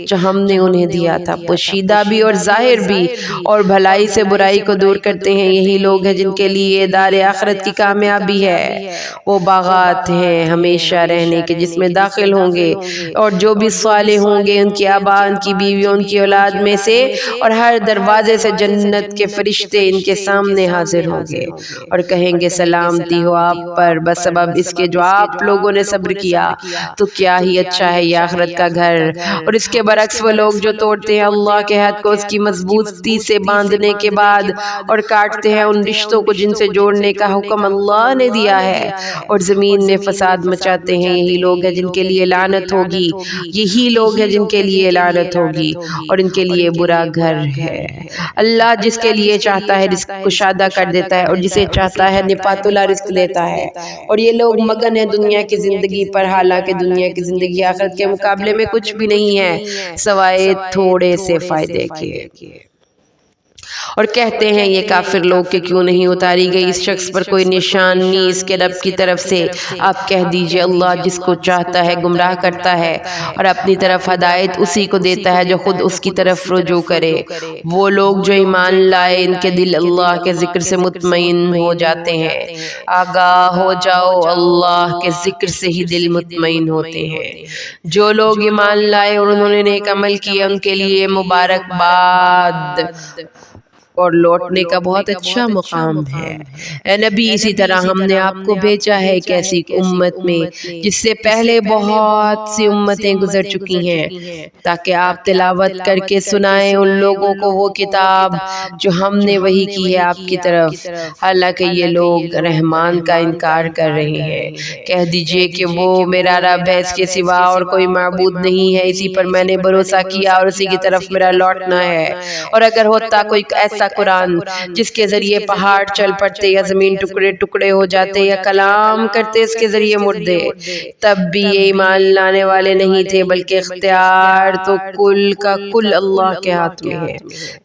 جو ہم نے انہیں دیا تھا، پوشیدہ بھی اور ظاہر بھی، اور بھلائی سے برائی کو دور کرتے ہیں، یہی لوگ ہیں جن کے لیے دار آخرت کی کامیابی ہے۔ وہ باغات ہیں ہمیشہ رہنے کے جس میں داخل ہوں گے، اور جو بھی صالح ہوں گے ان کی آباء، ان کی بیویوں، ان کی اولاد میں سے، اور ہر دروازے سے جنت کے فرشتے ان کے سامنے حاضر ہوں گے اور کہیں گے سلامتی ہو آپ پر بسبب اس کے جو آپ لوگوں نے صبر کیا، تو کیا ہی اچھا ہے یہ آخرت کا گھر۔ اور اس کے برعکس وہ لوگ جو توڑتے ہیں اللہ کے عہد کو اس کی مضبوطی سے باندھنے کے بعد اور کاٹتے ہیں ان رشتوں کو جن سے جوڑنے کا حکم اللہ نے دیا ہے، اور زمین میں فساد مچاتے ہیں، یہی لوگ ہیں جن کے لیے لعنت ہوگی، یہی لوگ ہیں جن کے لیے لعنت ہوگی اور ان کے لیے برا گھر ہے۔ اللہ جس کے لیے چاہتا ہے رزق کشادہ کر دیتا ہے اور جسے چاہتا ہے نپات اللہ رزق دیتا ہے، اور یہ لوگ مگن ہیں دنیا کی زندگی پر، حالانکہ دنیا کی زندگی آخرت کے مقابلے میں کچھ بھی نہیں ہے سوائے تھوڑے سے فائدے کے۔ اور کہتے ہیں یہ کافر لوگ کہ کیوں نہیں اتاری گئی اس شخص پر کوئی نشانی اس کے رب کی طرف سے؟ آپ کہہ دیجئے اللہ جس کو چاہتا ہے گمراہ کرتا ہے اور اپنی طرف ہدایت اسی کو دیتا ہے جو خود اس کی طرف رجوع کرے۔ وہ لوگ جو ایمان لائے ان کے دل اللہ کے ذکر سے مطمئن ہو جاتے ہیں۔ آگاہ ہو جاؤ اللہ کے ذکر سے ہی دل مطمئن ہوتے ہیں۔ جو لوگ ایمان لائے اور انہوں نے نیک عمل کیے ان کے لیے مبارکباد اور لوٹنے کا بہت اچھا مقام ہے۔ اے نبی اسی طرح ہم نے آپ کو بھیجا ہے ایک ایسی امت میں جس سے پہلے بہت سی امتیں گزر چکی ہیں، تاکہ آپ تلاوت کر کے سنائیں ان لوگوں کو وہ کتاب جو ہم نے وحی کی ہے آپ کی طرف، حالانکہ یہ لوگ رحمان کا انکار کر رہے ہیں۔ کہہ دیجئے کہ وہ میرا رب ہے، اس کے سوا اور کوئی معبود نہیں ہے، اسی پر میں نے بھروسہ کیا اور اسی کی طرف میرا لوٹنا ہے۔ اور اگر ہوتا کوئی ایسا قرآن جس کے ذریعے پہاڑ چل پڑتے یا زمین ٹکڑے ٹکڑے ہو جاتے یا کلام کرتے اس کے ذریعے مردے، تب بھی یہ ایمان لانے والے نہیں تھے، بلکہ اختیار تو کل کا کل اللہ کے ہاتھ میں ہے۔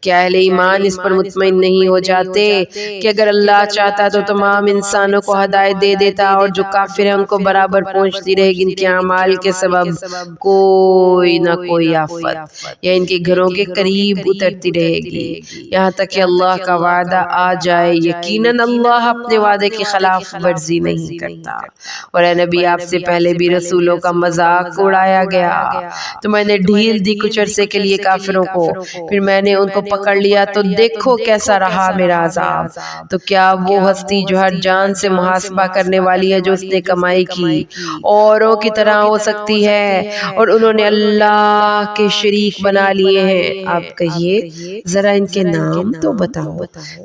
کیا اہل ایمان اس پر مطمئن نہیں ہو جاتے کہ اگر اللہ چاہتا تو تمام انسانوں کو ہدایت دے دیتا، اور جو کافر ہیں ان کو برابر پہنچتی رہے گی ان کے اعمال کے سبب کوئی نہ کوئی آفت، یا ان کے گھروں کے قریب اترتی رہے گی، یہاں تک کہ اللہ کا وعدہ آ جائے۔ یقیناً اللہ اپنے وعدے کی خلاف ورزی نہیں کرتا۔ اور اے نبی آپ سے پہلے بھی رسولوں کا مذاق اڑایا گیا، تو میں نے ڈھیل دی کچھ عرصے کے لیے کافروں کو، پھر میں نے ان کو پکڑ لیا تو دیکھو کیسا رہا میرا عذاب۔ تو کیا وہ ہستی جو ہر جان سے محاسبہ کرنے والی ہے جو اس نے کمائی کی اوروں کی طرح ہو سکتی ہے؟ اور انہوں نے اللہ کے شریک بنا لیے ہیں۔ آپ کہیے ذرا ان کے نام تو بتاؤ،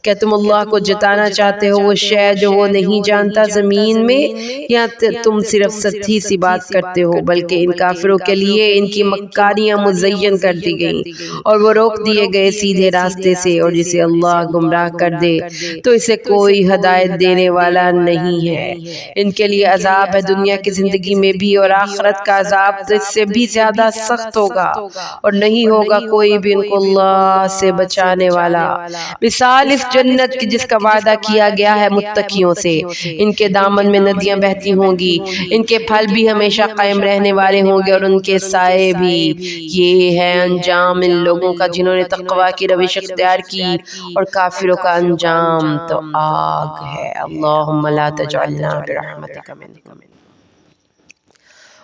کیا تم اللہ کو جتانا چاہتے ہو وہ شے جو وہ نہیں جانتا زمین میں، یا تم صرف سطحی سی بات کرتے ہو؟ بلکہ ان کافروں کے لیے ان کی مکاریاں مزین کر دی گئیں اور وہ روک دیے گئے سیدھے راستے سے، اور جسے اللہ گمراہ کر دے تو اسے کوئی ہدایت دینے والا نہیں ہے۔ ان کے لیے عذاب ہے دنیا کی زندگی میں بھی، اور آخرت کا عذاب تو اس سے بھی زیادہ سخت ہوگا، اور نہیں ہوگا کوئی بھی ان کو اللہ سے بچانے والا۔ مثال اس جنت کی جس کا وعدہ کیا گیا ہے متقیوں سے، ان کے دامن میں ندیاں بہتی ہوں گی، ان کے پھل بھی ہمیشہ قائم رہنے والے ہوں گے اور ان کے سائے بھی۔ یہ ہے انجام ان لوگوں کا جنہوں نے تقوی کی روش اختیار کی، اور کافروں کا انجام تو آگ ہے۔ اللہم لا تجعلنا برحمتک منہم۔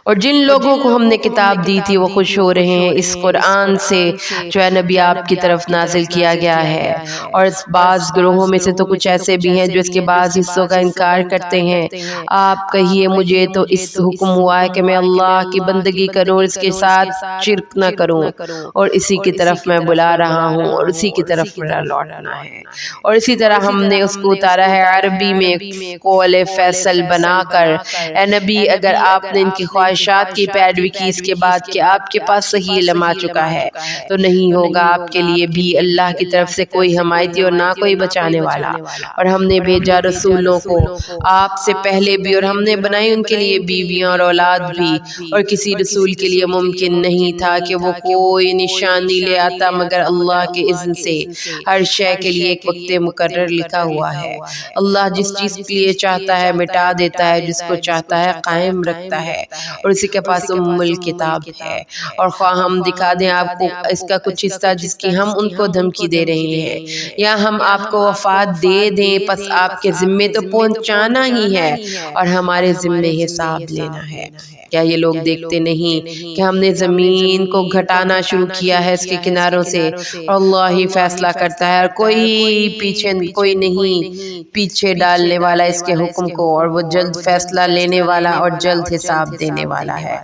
اور جن لوگوں کو ہم نے کتاب دی تھی وہ خوش ہو رہے ہیں اس قرآن سے جو ہے نبی آپ کی طرف نازل کیا گیا ہے، اور بعض گروہوں میں سے تو کچھ ایسے بھی ہیں جو اس کے بعض حصوں کا انکار کرتے ہیں۔ آپ کہیے مجھے تو اس حکم ہوا ہے کہ میں اللہ کی بندگی کروں، اس کے ساتھ شرک نہ کروں، اور اسی کی طرف میں بلا رہا ہوں اور اسی کی طرف میرا لوٹنا ہے۔ اور اسی طرح ہم نے اس کو اتارا ہے عربی میں قول فیصل بنا کر، اے نبی اگر آپ نے ان کی خواہشات کی پیروی کی اس کے بعد کہ آپ کے پاس صحیح علم آ چکا ہے، تو نہیں ہوگا آپ کے لیے بھی اللہ کی طرف سے کوئی حمایتی اور نہ کوئی بچانے والا۔ اور ہم نے بھیجا رسولوں کو آپ سے پہلے بھی، اور ہم نے بنائی ان کے لیے بیویاں اور اولاد بھی، اور کسی رسول کے لیے ممکن نہیں تھا کہ وہ کوئی نشانی لے آتا مگر اللہ کے اذن سے۔ ہر شے کے لیے ایک وقت مقرر لکھا ہوا ہے۔ اللہ جس چیز کے لیے چاہتا ہے مٹا دیتا ہے، جس کو چاہتا ہے قائم رکھتا ہے، اور اسی کے پاس الکتاب ہے۔ اور خواہ ہم دکھا دیں آپ کو اس کا کچھ حصہ جس کی ہم ان کو دھمکی دے رہے ہیں، یا ہم آپ کو وفات دے دیں، پس آپ کے ذمے تو پہنچانا ہی ہے اور ہمارے ذمے حساب لینا ہے۔ کیا یہ لوگ دیکھتے نہیں کہ ہم نے زمین کو گھٹانا شروع کیا ہے اس کے کناروں سے، اور اللہ ہی فیصلہ کرتا ہے، اور کوئی نہیں پیچھے ڈالنے والا اس کے حکم کو، اور وہ جلد فیصلہ لینے والا اور جلد حساب دینے والا ہے۔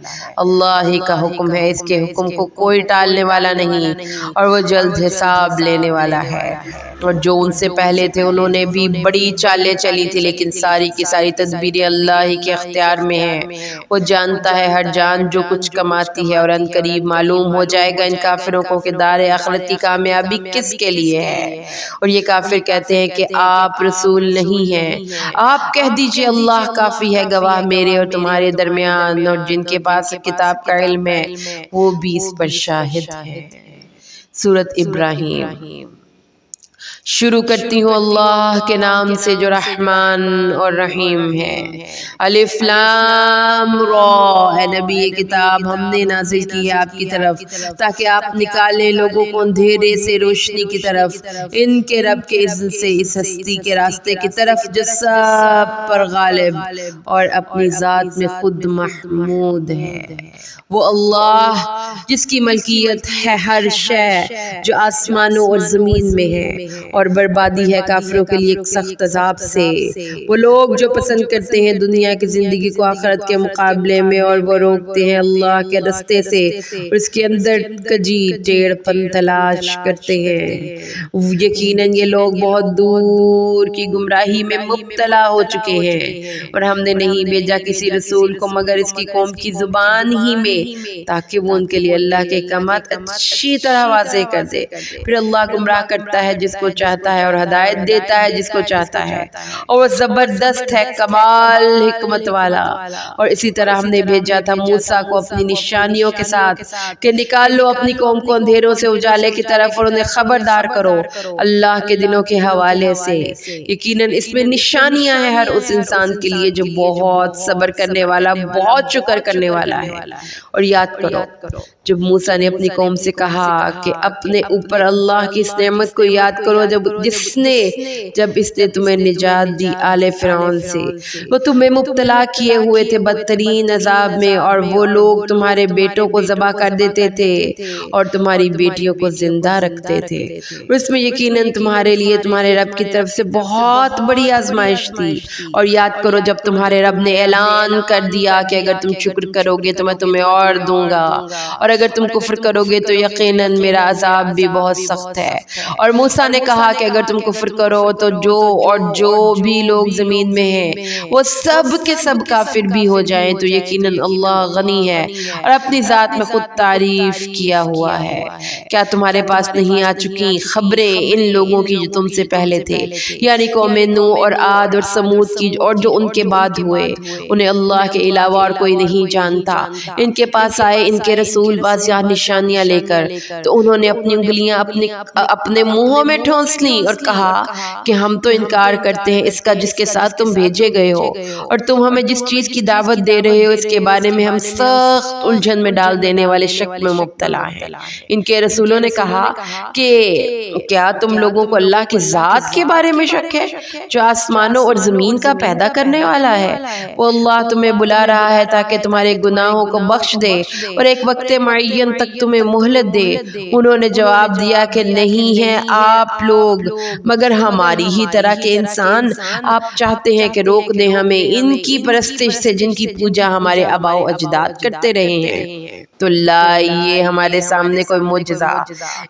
اللہ ہی کا حکم ہے، اس کے حکم کو کوئی ٹالنے والا نہیں، اور وہ جلد حساب لینے والا ہے۔ اور جو ان سے پہلے تھے انہوں نے بھی بڑی چالیں چلی تھی، لیکن ساری کی ساری تدبیریں اللہ ہی کے اختیار میں ہیں۔ وہ جانتا ہے ہر جان جو کچھ کماتی ہے، اور ان قریب معلوم ہو جائے گا ان کافروں کو کہ دار آخرت کی کامیابی کس کے لیے ہے۔ اور یہ کافر کہتے ہیں کہ آپ رسول نہیں ہیں۔ آپ کہہ دیجئے اللہ کافی ہے گواہ میرے اور تمہارے درمیان، اور جن کے پاس کتاب کا علم ہے وہ بھی اس پر شاہد ہے۔ سورۃ ابراہیم۔ شروع کرتی ہوں اللہ کے نام سے جو رحمان اور رحیم ہے۔ الف لام را، اے نبی یہ کتاب ہم نے نازل کی ہے آپ کی طرف تاکہ آپ نکالیں لوگوں کو اندھیرے سے روشنی کی طرف، ان کے رب کے اذن سے، اس ہستی کے راستے کی طرف جو سب پر غالب اور اپنی ذات میں خود محمود ہے۔ وہ اللہ جس کی ملکیت ہے ہر شے جو آسمانوں اور زمین میں ہے، اور بربادی ہے کافروں کے لیے ایک سخت عذاب سے۔ وہ لوگ جو پسند کرتے ہیں دنیا کی زندگی کو آخرت کے مقابلے میں، اور وہ روکتے ہیں اللہ کے رستے سے اور اس کے اندر کجی ٹیڑھ پن تلاش کرتے ہیں۔ یقیناً یہ لوگ بہت دور کی گمراہی میں مبتلا ہو چکے ہیں، اور ہم نے نہیں بھیجا کسی رسول کو مگر اس کی قوم کی زبان ہی میں، تاکہ وہ ان کے لیے اللہ کے احکامات اچھی طرح واضح کر دے۔ پھر اللہ گمراہ کرتا ہے جس کو چاہتا ہے اور ہدایت دیتا ہے جس کو چاہتا ہے، اور وہ زبردست ہے کمال حکمت والا۔ اور اسی طرح ہم نے بھیجا تھا موسیٰ کو اپنی نشانیوں کے ساتھ کہ نکال لو اپنی قوم کو اندھیروں سے اجالے کی طرف، اور انہیں خبردار کرو اللہ کے دنوں کے حوالے سے۔ یقیناً اس میں نشانیاں ہیں ہر اس انسان کے لیے جو بہت صبر کرنے والا، بہت شکر کرنے والا ہے۔ اور یاد کرو جب موسیٰ نے اپنی قوم سے کہا کہ اپنے اوپر اللہ کی اس نعمت کو یاد کرو جب اس نے تمہیں نجات دی آل فرعون سے۔ وہ تمہیں مبتلا کیے ہوئے تھے بدترین عذاب میں، اور وہ لوگ تمہارے بیٹوں کو ذبح کر دیتے تھے اور تمہاری بیٹیوں کو زندہ رکھتے تھے، اور اس میں یقیناً تمہارے لیے تمہارے رب کی طرف سے بہت بڑی آزمائش تھی۔ اور یاد کرو جب تمہارے رب نے اعلان کر دیا کہ اگر تم شکر کرو گے تو میں تمہیں اور دوں گا، اور اگر تم کفر کرو گے تو یقیناً میرا عذاب بھی بہت سخت ہے۔ اور موسیٰ نے کہا کہ اگر تم کفر کرو تو جو بھی لوگ زمین میں ہیں وہ سب کے سب کافر بھی ہو جائیں تو یقیناً اللہ غنی ہے اور اپنی ذات میں خود تعریف کیا ہوا ہے۔ کیا تمہارے پاس نہیں آ چکی خبریں ان لوگوں کی جو تم سے پہلے تھے، یعنی قوم نوح اور عاد اور سمود کی، اور جو ان کے بعد ہوئے؟ انہیں اللہ کے علاوہ اور کوئی نہیں جانتا۔ ان کے پاس آئے ان کے رسول واضح نشانیاں لے کر، تو انہوں نے اپنی انگلیاں اپنے منہوں میں جھونس لیں اور کہا کہ ہم تو انکار کرتے ہیں اس کا جس کے ساتھ تم بھیجے گئے ہو، اور تم ہمیں جس چیز کی دعوت دے رہے ہو اس کے بارے میں ہم سخت الجھن میں ڈال دینے والے شک میں مبتلا ہیں۔ ان کے رسولوں نے کہا کہ کیا تم لوگوں کو اللہ کی ذات کے بارے میں شک ہے جو آسمانوں اور زمین کا پیدا کرنے والا ہے؟ وہ اللہ تمہیں بلا رہا ہے تاکہ تمہارے گناہوں کو بخش دے اور ایک وقت معین تک تمہیں مہلت دے۔ انہوں نے جواب دیا کہ نہیں ہیں آپ لوگ مگر ہماری ہی طرح کے انسان، آپ چاہتے ہیں کہ روک دیں ہمیں ان کی پرستش سے جن کی پوجا ہمارے آباء و اجداد کرتے رہے ہیں، تو لائیے ہمارے سامنے کوئی معجزہ۔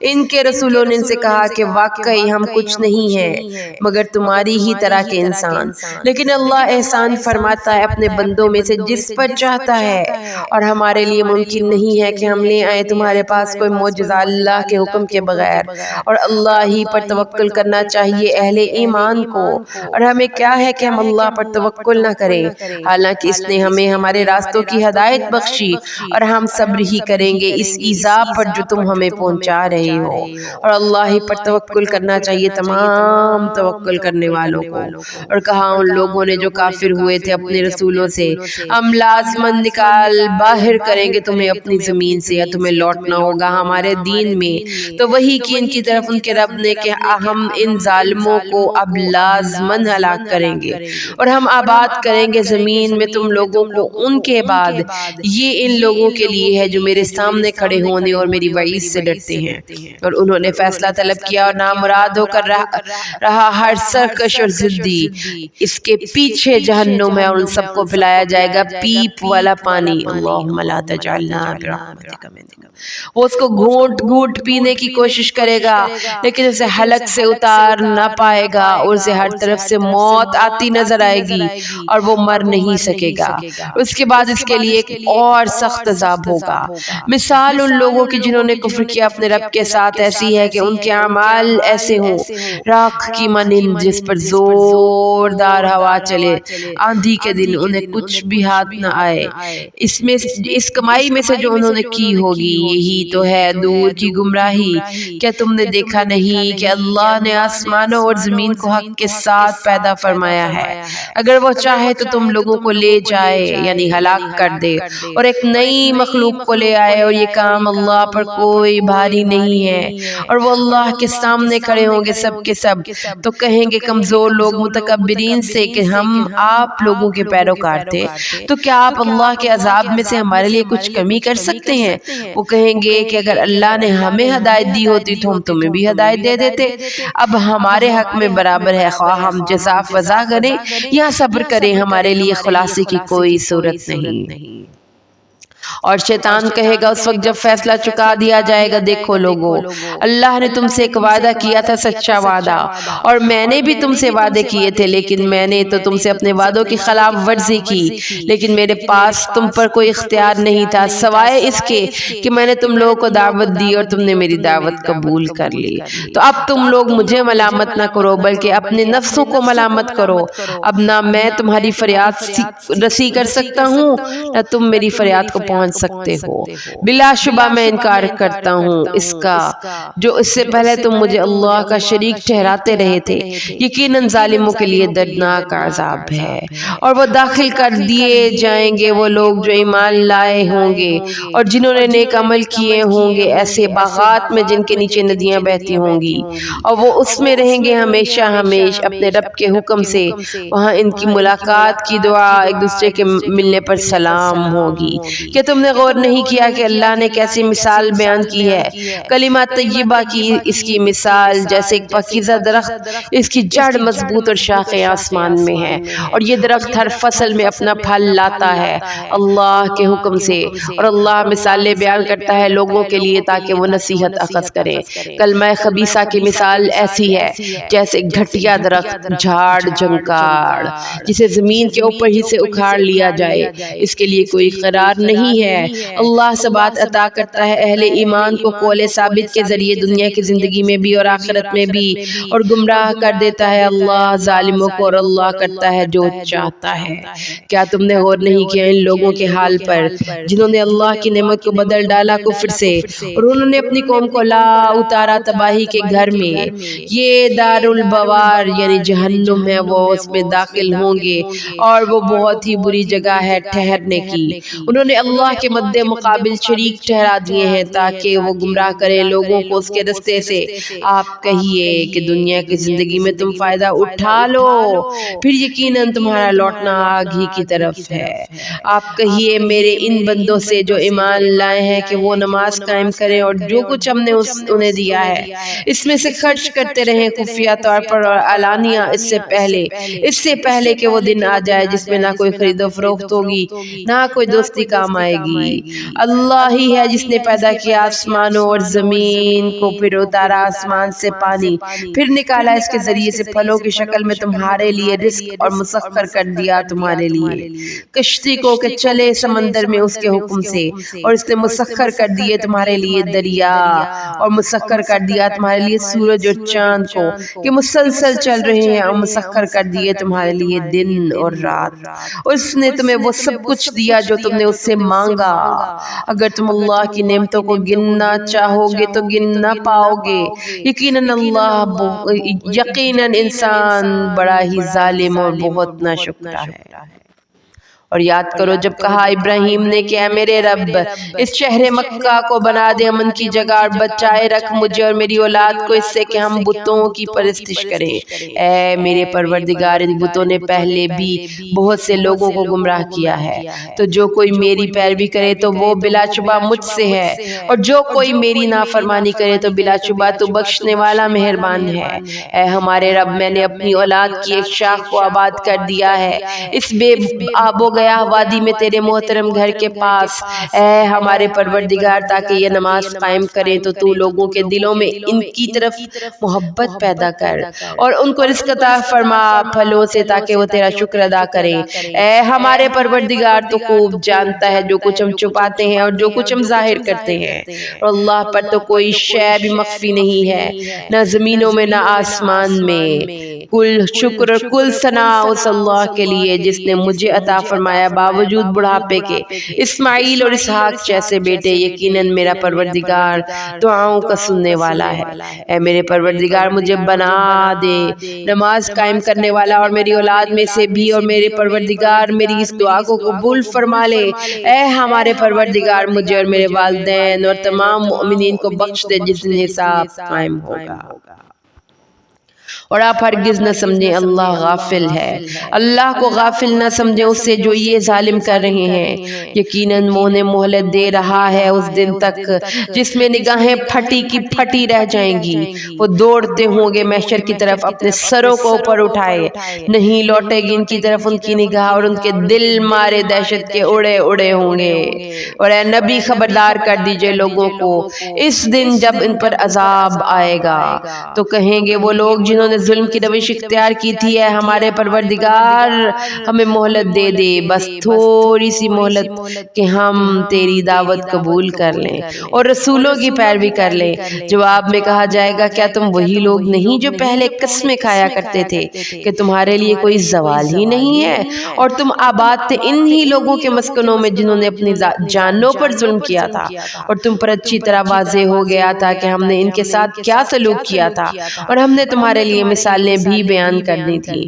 ان کے رسولوں نے ان سے کہا کہ واقعی ہم کچھ نہیں ہیں مگر تمہاری ہی طرح کے انسان، لیکن اللہ احسان فرماتا ہے اپنے بندوں میں سے جس پر چاہتا ہے، اور ہمارے لیے ممکن نہیں ہے کہ ہم لے آئیں تمہارے پاس کوئی معجزہ اللہ کے حکم کے بغیر، اور اللہ ہی پر توکل کرنا چاہیے اہل ایمان کو، اور ہمیں کیا ہے کہ ہم اللہ پر توکل نہ کریں، حالانکہ اس نے ہمیں ہمارے راستوں کی ہدایت بخشی، اور ہم صبر ہی کریں گے اس ایذا پر جو تم ہمیں پہنچا رہے ہو، اور اللہ ہی پر توکل کرنا چاہیے تمام توکل کرنے والوں کو۔ اور کہا ان لوگوں نے جو کافر ہوئے تھے اپنے رسولوں سے، ہم لازماً نکال باہر کریں گے تمہیں اپنی زمین سے، یا تمہیں لوٹنا ہوگا ہمارے دین میں۔ تو وہی کی ان کی طرف ان کے رب نے کہ ہم ان ظالموں کو اب لازماً ہلاک کریں گے، اور ہم آباد کریں گے زمین میں تم لوگوں کو ان کے بعد۔ یہ ان لوگوں کے لیے ہے جو میرے سامنے کھڑے ہونے اور میری وعید سے ڈرتے ہیں۔ اور انہوں نے فیصلہ طلب کیا اور نامراد ہو کر رہا ہر سرکش اور ضدی، اس کے پیچھے جہنم ہے اور ان سب کو پلایا جائے گا پیپ والا پانی۔ اللہم لا تجعلنا برحمتک منهم۔ وہ اس کو گھونٹ گھونٹ پینے کی کوشش کرے گا لیکن اسے حلق سے اتار نہ پائے گا، اور اسے ہر طرف سے موت آتی نظر آئے گی اور وہ مر نہیں سکے گا۔ اس کے بعد اس کے لیے ایک اور سخت عذاب ہوگا۔ مثال ان لوگوں کی جنہوں نے کفر کیا اپنے رب کے ساتھ ایسی ہے کہ ان کے اعمال ایسے ہوں راکھ کی مانند جس پر زوردار ہوا چلے، آندھی کے دن انہیں کچھ بھی ہاتھ نہ آئے، اس کمائی میں سے جو انہوں نے کی ہوگی، یہی تو ہے دور کی گمراہی۔ کیا تم نے دیکھا نہیں کہ اللہ نے آسمانوں اور زمین کو حق کے ساتھ پیدا فرمایا ہے؟ اگر وہ چاہے تو تم لوگوں کو لے جائے یعنی ہلاک کر دے، اور ایک نئی مخلوق کو لے آئے، اور یہ کام اللہ پر کوئی بھاری نہیں ہے، اور وہ اللہ کے سامنے کھڑے ہوں گے سب کے سب، تو کہیں گے کمزور لوگ متکبرین سے کہ ہم آپ لوگوں کے پیروکار تھے، تو کیا آپ اللہ کے عذاب میں سے ہمارے لیے کچھ کمی کر سکتے ہیں؟ وہ کہیں گے کہ اگر اللہ نے ہمیں ہدایت دی ہوتی تو ہم تمہیں بھی ہدایت دے دیتے۔ اب ہمارے حق میں برابر ہے، خواہ ہم جزا فضا کریں یا صبر کریں، ہمارے لیے خلاصے کی کوئی صورت نہیں۔ اور شیطان کہے گا اس وقت جب فیصلہ چکا دیا جائے گا، دیکھو لوگو، اللہ نے تم سے ایک وعدہ کیا تھا، سچا وعدہ، اور میں نے بھی تم سے وعدے کیے تھے، لیکن میں نے تو تم سے اپنے وعدوں کی خلاف ورزی کی، لیکن میرے پاس تم پر کوئی اختیار نہیں تھا سوائے اس کے کہ میں نے تم لوگوں کو دعوت دی اور تم نے میری دعوت قبول کر لی۔ تو اب تم لوگ مجھے ملامت نہ کرو بلکہ اپنے نفسوں کو ملامت کرو۔ اب نہ میں تمہاری فریاد رسی کر سکتا ہوں نہ تم میری فریاد کو پہنچ سکتے ہو۔ بلا شبہ میں انکار کرتا ہوں اس کا جو اس سے پہلے تم مجھے اللہ کا شریک ٹھہراتے رہے تھے، یقیناً ظالموں کے لیے دردناک عذاب ہے۔ اور وہ داخل کر دیے جائیں گے وہ لوگ جو ایمان لائے ہوں گے اور جنہوں نے نیک عمل کیے ہوں گے، ایسے باغات میں جن کے نیچے ندیاں بہتی ہوں گی، اور وہ اس میں رہیں گے ہمیشہ ہمیشہ اپنے رب کے حکم سے۔ وہاں ان کی ملاقات کی دعا ایک دوسرے کے ملنے پر سلام ہوگی۔ کہ تم نے غور نہیں کیا کہ اللہ نے کیسی مثال بیان کی ہے؟ کلمہ طیبہ کی اس کی مثال جیسے ایک پاکیزہ درخت، اس کی جڑ مضبوط اور شاخیں آسمان میں ہے، اور یہ درخت ہر فصل میں اپنا پھل لاتا ہے اللہ کے حکم سے۔ اور اللہ مثالیں بیان کرتا ہے لوگوں کے لیے تاکہ وہ نصیحت اخذ کریں۔ کلمہ خبیثہ کی مثال ایسی ہے جیسے ایک گھٹیا درخت، جھاڑ جھنکار، جسے زمین کے اوپر ہی سے اکھاڑ لیا جائے، اس کے لیے کوئی قرار نہیں نہیں ہے۔ اللہ ثبات عطا کرتا ہے اہل ایمان کو قول ثابت کے ذریعے دنیا کی زندگی میں بھی اور آخرت میں بھی، اور گمراہ کر دیتا ہے اللہ ظالموں کو، اور اللہ کرتا ہے جو چاہتا ہے۔ کیا تم نے غور نہیں کیا ان لوگوں کے حال پر جنہوں نے اللہ کی نعمت کو بدل ڈالا کفر سے، اور انہوں نے اپنی قوم کو لا اتارا تباہی کے گھر میں؟ یہ دار البوار یعنی جہنم ہے، وہ اس میں داخل ہوں گے اور وہ بہت ہی بری جگہ ہے ٹھہرنے کی۔ انہوں نے اللہ کے مد مقابل شریک ٹھہرا دیے ہیں تاکہ وہ گمراہ کرے لوگوں کو اس کے رستے سے۔ آپ کہیے کہ دنیا کی زندگی میں تم فائدہ اٹھا لو، پھر یقیناً تمہارا لوٹنا آگ ہی کی طرف ہے۔ آپ کہیے میرے ان بندوں سے جو ایمان لائے ہیں کہ وہ نماز قائم کریں اور جو کچھ ہم نے انہیں دیا ہے اس میں سے خرچ کرتے رہیں خفیہ طور پر اور علانیہ، اس سے پہلے کہ وہ دن آ جائے جس میں نہ کوئی خرید و فروخت ہوگی نہ کوئی دوستی کام آئے گی۔ اللہ ہی ہے جس نے پیدا کیا آسمانوں اور زمین کو، پھر اتارا آسمان سے پانی، پھر نکالا اس کے ذریعے سے پھلوں کی شکل میں تمہارے لیے رزق، اور مسخر کر دیا تمہارے لیے کشتی کو کہ چلے سمندر میں اس کے حکم سے، اور اس نے مسخر کر دیے تمہارے لیے دریا، اور مسخر کر دیا تمہارے لیے سورج اور چاند کو کہ مسلسل چل رہے ہیں، اور مسخر کر دیے تمہارے لیے دن اور رات، اور اس نے تمہیں وہ سب کچھ دیا جو تم نے اس سے مانگا۔ اگر تم اللہ کی نعمتوں کو گننا چاہو گے تو گن نہ پاؤ گے، یقیناً انسان بڑا ہی ظالم اور بہت ناشکرا ہے۔ اور یاد کرو جب کہا ابراہیم نے کہ اے میرے رب اس شہر مکہ کو بنا دے امن کی جگہ، اور بچائے رکھ مجھے اور میری اولاد کو اس سے کہ ہم بتوں کی پرستش کریں۔ اے میرے پروردگار ان بتوں نے پہلے بھی بہت سے لوگوں کو گمراہ کیا ہے، تو جو کوئی میری پیروی کرے تو وہ بلا شبہ مجھ سے ہے، اور جو کوئی میری نافرمانی کرے تو بلا شبہ تو بخشنے والا مہربان ہے۔ اے ہمارے رب میں نے اپنی اولاد کی ایک شاخ کو آباد کر دیا ہے اس بے آب و گیا وادی میں تیرے محترم گھر کے پاس، اے ہمارے پروردگار تاکہ یہ نماز قائم کریں تو تو لوگوں کے دلوں میں ان کی طرف محبت پیدا کر، اور ان کو رزق عطا فرما پھلوں سے تاکہ وہ تیرا شکر ادا کریں۔ اے ہمارے پروردگار تو خوب جانتا ہے جو کچھ ہم چھپاتے ہیں اور جو کچھ ہم ظاہر کرتے ہیں، اور اللہ پر تو کوئی شے بھی مخفی نہیں ہے، نہ زمینوں میں نہ آسمان میں۔ کل شکر اور کل ثنا اس اللہ کے لیے جس نے مجھے عطا فرمایا باوجود بڑھاپے کے اسماعیل اور اسحاق جیسے بیٹے، یقیناً میرا پروردگار دعاؤں کا سننے والا ہے۔ اے میرے پروردگار مجھے بنا دے نماز قائم کرنے والا اور میری اولاد میں سے بھی، اور میرے پروردگار میری اس دعا کو قبول فرما لے۔ اے ہمارے پروردگار مجھے اور میرے والدین اور تمام مؤمنین کو بخش دے جس دن حساب قائم ہوگا۔ اور آپ ہرگز نہ سمجھیں اللہ غافل ہے، اللہ کو غافل نہ سمجھیں اس سے جو یہ ظالم کر رہے ہیں۔ یقیناً وہ انہیں مہلت دے رہا ہے اس دن تک جس میں نگاہیں پھٹی کی پھٹی رہ جائیں گی، وہ دوڑتے ہوں گے محشر کی طرف اپنے سروں کو اوپر اٹھائے، نہیں لوٹے گی ان کی طرف ان کی نگاہ، اور ان کے دل مارے دہشت کے اڑے اڑے ہوں گے۔ اور اے نبی خبردار کر دیجئے لوگوں کو اس دن جب ان پر عذاب آئے گا تو کہیں گے وہ لوگ جنہوں نے ظلم کی روش اختیار کی تھی، اے ہمارے پروردگار ہمیں مہلت دے دے، بس تھوڑی سی مہلت کہ ہم تیری دعوت قبول کر لیں اور رسولوں کی پیروی کر لیں۔ جواب میں کہا جائے گا کیا تم وہی لوگ نہیں جو پہلے قسمیں کھایا کرتے تھے کہ تمہارے لیے کوئی زوال ہی نہیں ہے، اور تم آباد تھے انہی لوگوں کے مسکنوں میں جنہوں نے اپنی جانوں پر ظلم کیا تھا، اور تم پر اچھی طرح واضح ہو گیا تھا کہ ہم نے ان کے ساتھ کیا سلوک کیا تھا، اور ہم نے تمہارے لیے مثالیں بھی بیان کرنی تھی،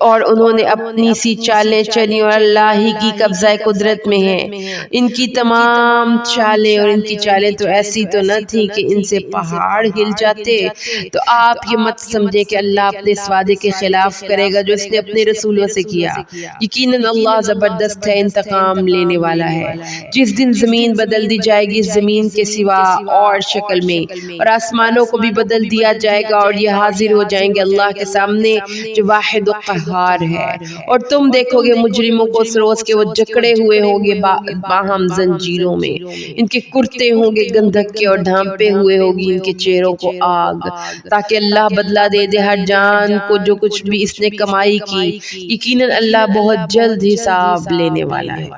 اور انہوں نے اپنی سی چالیں چلی، اور اللہ ہی کی قبضہ قدرت میں ہے ان کی تمام چالیں، اور ان کی چالیں تو ایسی تو نہ تھی کہ ان سے پہاڑ ہل جاتے۔ تو آپ یہ مت سمجھیں کہ اللہ اپنے اس وعدے کے خلاف کرے گا جو اس نے اپنے رسولوں سے کیا، یقیناً اللہ زبردست ہے، انتقام لینے والا ہے۔ جس دن زمین بدل دی جائے گی اس زمین کے سوا اور شکل میں، اور آسمانوں کو بھی بدل دیا جائے گا، اور یہ حاضر ہو جائیں گے اللہ کے سامنے جو واحد و قہار ہے۔ اور تم دیکھو گے مجرموں کو اس روز کے وہ جکڑے ہوئے ہوں گے باہم زنجیروں میں، ان کے کرتے ہوں گے گندھک کے اور ڈھانپے ہوئے ہوگی ان کے چہروں کو آگ، تاکہ اللہ بدلہ دے دے ہر جان کو جو کچھ بھی اس نے کمائی کی۔ یقیناً اللہ بہت جلد حساب لینے والا ہے۔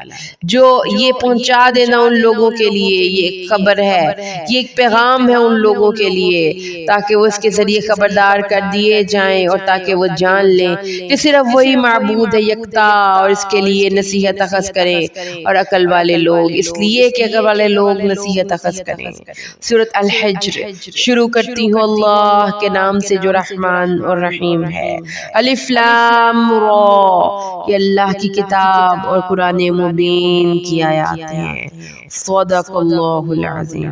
جو یہ پہنچا دینا ان لوگوں کے لیے یہ ایک خبر ہے، یہ ایک پیغام ہے ان لوگوں کے لیے، تاکہ وہ اس کے ذریعے خبردار کر دیے جائیں اور تاکہ وہ جان لیں کہ صرف وہی معبود ہے یکتا، اور اس کے لیے نصیحت اخذ کریں اور عقل والے لوگ، اس لیے کہ عقل والے لوگ نصیحت اخذ کریں۔ سورۃ الحجر شروع کرتی ہوں اللہ کے نام سے جو رحمان اور رحیم ہے۔ الف لام را، یہ اللہ کی کتاب اور قرآن مبین کی آیات ہیں۔ صدق اللہ العظیم۔